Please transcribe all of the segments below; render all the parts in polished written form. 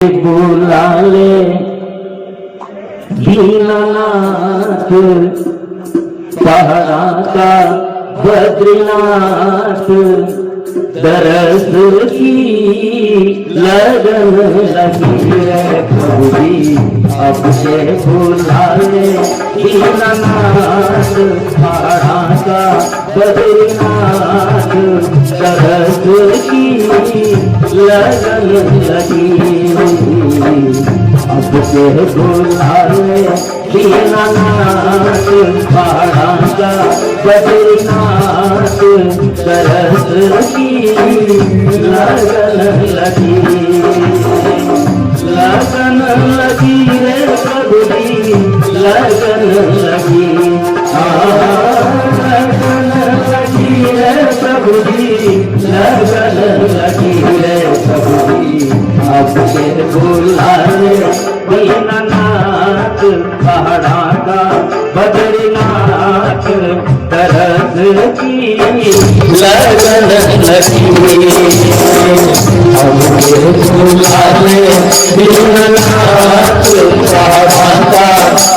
बुला ले दीनानाथ पहाड़ा का बद्रीनाथ दरस की लगन लगी है कभी अब से बुला ले दीनानाथ पहाड़ा का बद्रीनाथ दरस की लगन लगी अब से बुला ले दीनानाथ पहाड़ा का बद्रीनाथ दरस की लगन लगी रे प्रभु जी लगन लगी लगन लगी रे प्रभु जी लगन लगी रे प्रभु जी अब से बुला ले दीनानाथ पहाड़ा का बद्रीनाथ दरस की लगन लगी अब से बुला ले दीनानाथ पहाड़ा का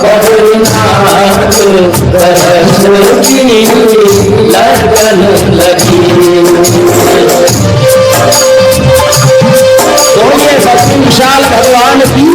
बद्रीनाथ दरस की लगन लगी। तो ये भक्ति विशाल भगवान की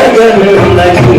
लगन लगी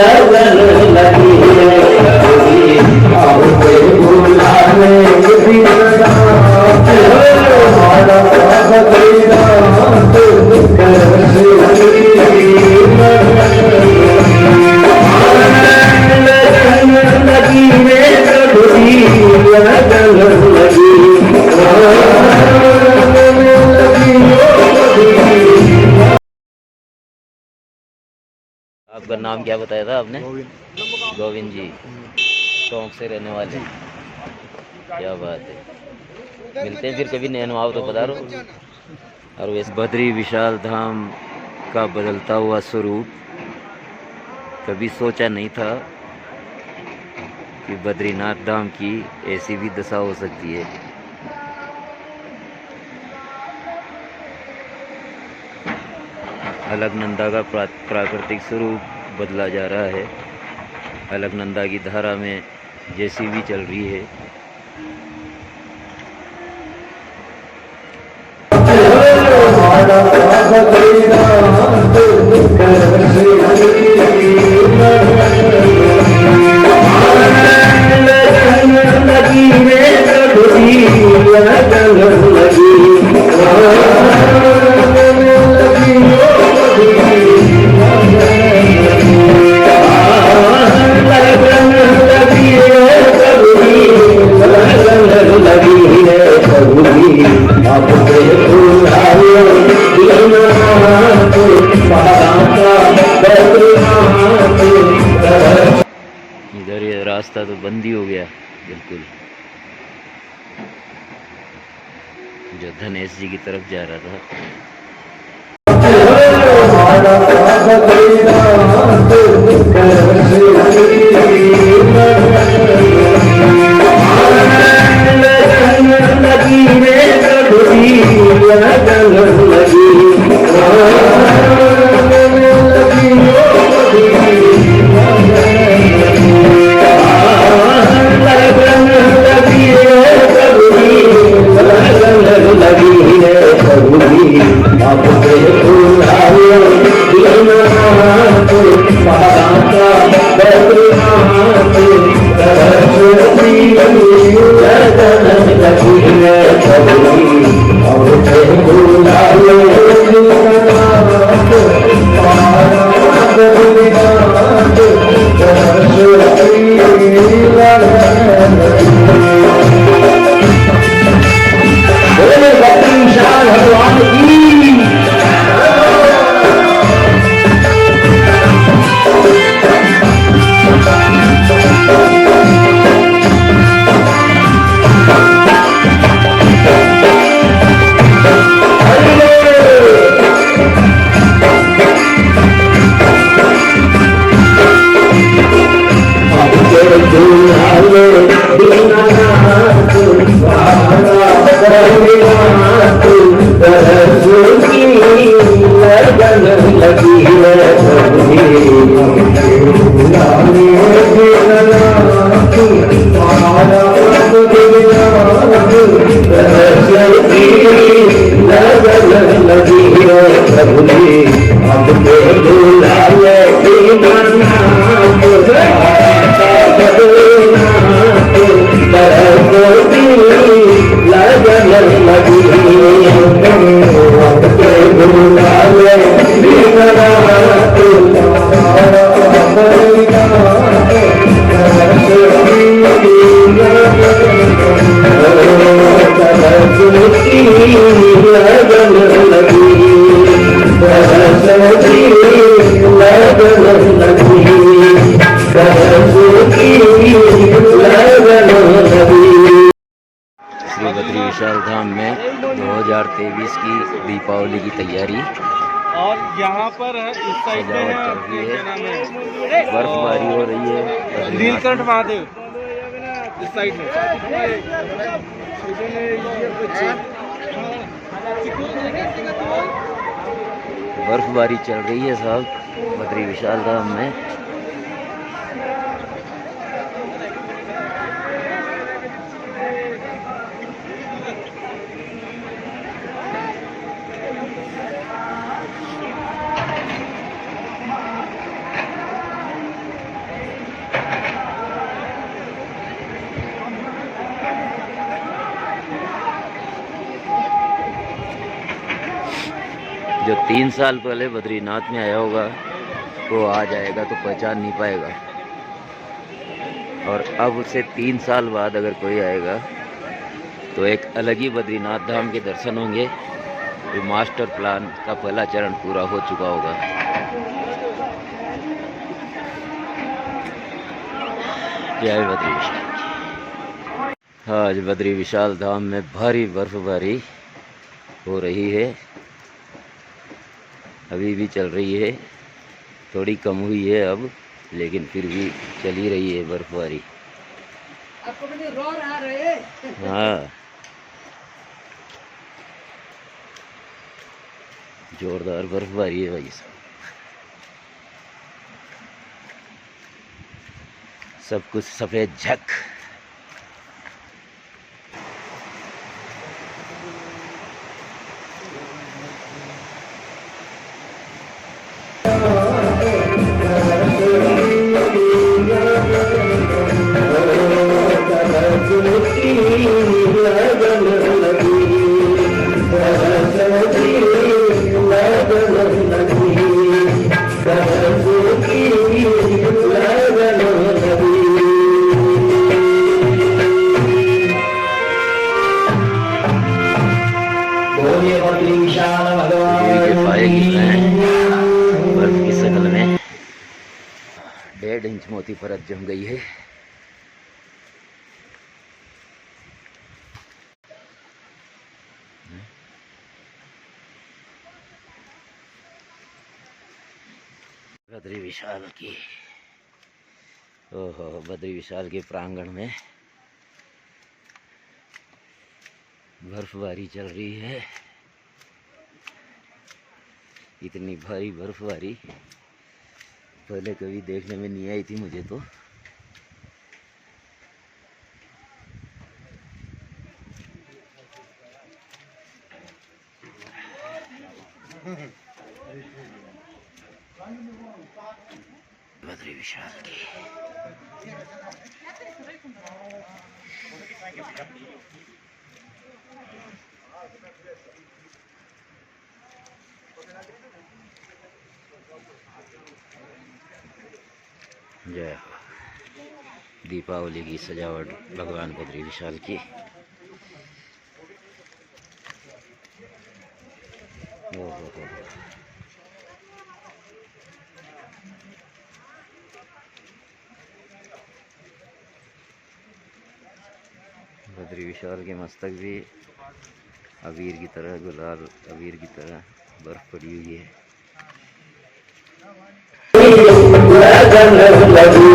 लगन लगी है प्रभु जी आपके बुलाने दीनानाथ हमारा बद्रीनाथ कैसे लगन लगी है प्रभु जी लगन लगी आपका नाम क्या बताया था आपने? गोविंद जी, टोंक से रहने वाले। क्या बात है, मिलते हैं फिर कभी नैनो आओ तो पधारो। और वैसे बद्री विशाल धाम का बदलता हुआ स्वरूप कभी सोचा नहीं था कि बद्रीनाथ धाम की ऐसी भी दशा हो सकती है। अलकनंदा का प्राकृतिक स्वरूप बदला जा रहा है। अलकनंदा की धारा में जेसीबी चल रही है। इधर ये रास्ता तो बंद ही हो गया बिल्कुल, जो धनेश जी की तरफ जा रहा था। श्री बद्री विशाल धाम में 2023 की दीपावली की तैयारी और यहाँ पर इस साइड में है आपके क्या नाम है, बर्फबारी हो रही है। नीलकंठ महादेव इस साइड में। बर्फबारी चल रही है साहब बद्री विशाल धाम में। जो 3 साल पहले बद्रीनाथ में आया होगा वो आज आएगा तो पहचान नहीं पाएगा, और अब उससे 3 साल बाद अगर कोई आएगा तो एक अलग ही बद्रीनाथ धाम के दर्शन होंगे। ये मास्टर प्लान का पहला चरण पूरा हो चुका होगा। जय बद्री विशाल। आज बद्री विशाल धाम में भारी बर्फबारी हो रही है, अभी भी चल रही है, थोड़ी कम हुई है अब, लेकिन फिर भी चल ही रही है बर्फबारी। आपको भी रो रहा रहे। हाँ, जोरदार बर्फबारी है भाई साहब। सब कुछ सफेद झक। बर्फ की शक्ल में 1.5 इंच मोती परत जम गई है। बद्री विशाल की, ओहो, बद्री विशाल के प्रांगण में बर्फबारी चल रही है। इतनी भारी बर्फबारी पहले कभी देखने में नहीं आई थी मुझे तो। बद्री विशाल की जय हो। दीपावली की सजावट भगवान बद्री विशाल की। ओहो, बद्री विशाल के मस्तक भी अबीर की तरह, गुलाल अबीर की तरह बर्फ पड़ी हुई है। लगी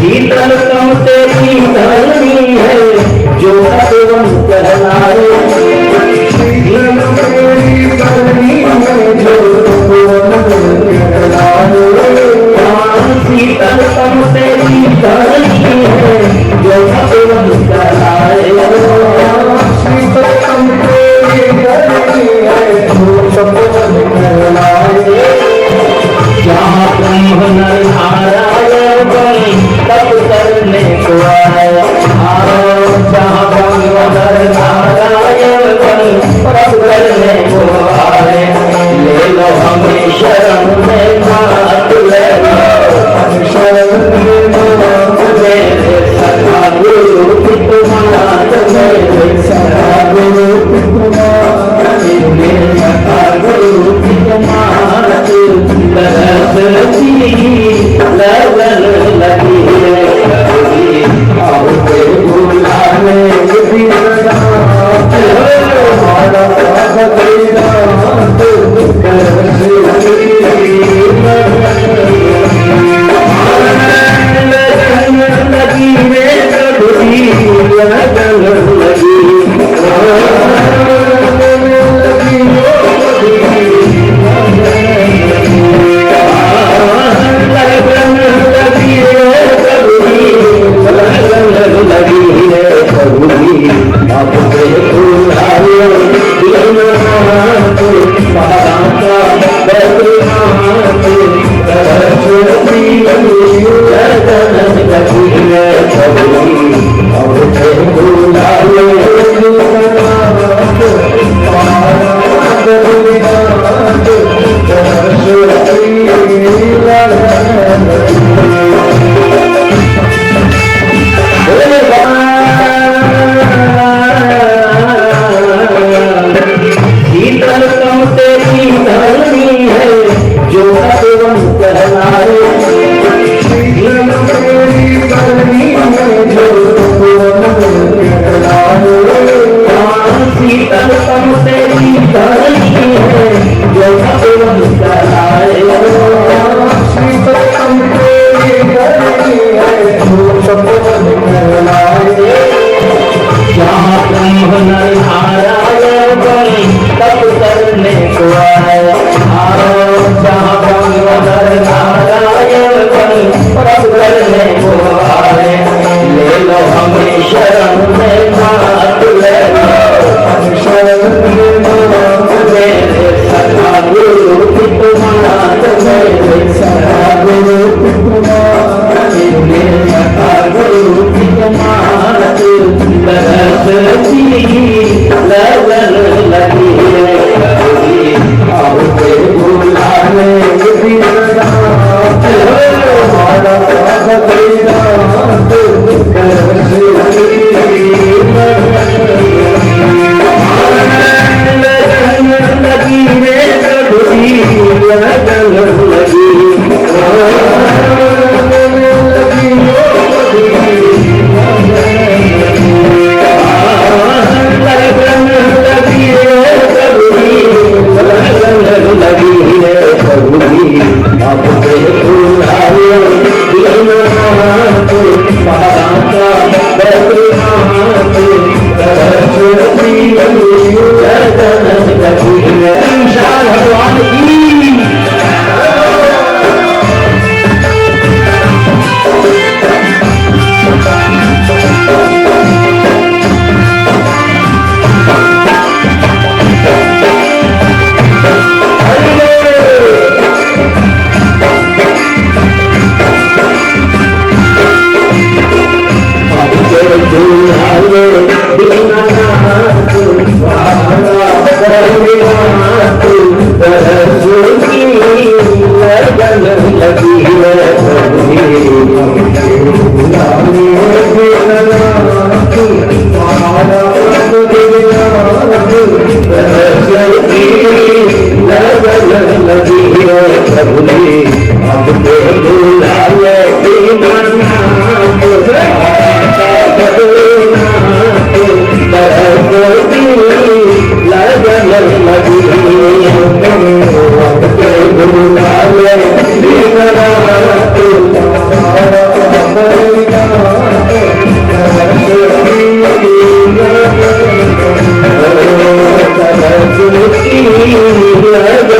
शीतलतम तेरी धरनी है जो सतवन कहलाए, शीतलतम तेरी धरनी है जो सतवन कहलाए, शीतलतम तेरी धरनी है जो सतवन कहलाए, शीतलतम तेरी धरनी है जो सतवन कहलाए, जहाँ ब्रह्म नर नारायण बने तप करने को आए, जहाँ ब्रह्म नर नारायण बने तप करने को आए, ले लो हमें शरण में मात ले लो शरण में मात, मेरे सखा गुरु की तुम्हारा, मेरे सखा गुरु की तुम्हारा, मेरे सखा गुरु की तुम्हारा, लगन लगी है कभी आओगे बुलाने हमारा लगन लगी है कभी लगन लगी शीतलतम तेरी धरनी है जो सतवन कहलाए, शीतलतम तेरी धरनी है जो सतवन कहलाए, शीतलतम तेरी धरनी है जो सतवन कहलाए, शीतलतम तेरी धरनी है जो सतवन कहलाए, जहाँ ब्रह्म नर नारायण बने तप करने को आए, जहाँ ब्रह्म नर नारायण बने तप करने को आए, ले लो हमें शरण में मात ले लो शरण में मात, मेरे सखा गुरु की तुम्हारा, मेरे सखा गुरु की तुम्हारा, मेरे सखा गुरु की तुम्हारा, लगन लगी है कभी आओगे बुलाने हमारा लगन लगी है कभी लगन लगी लगन लगन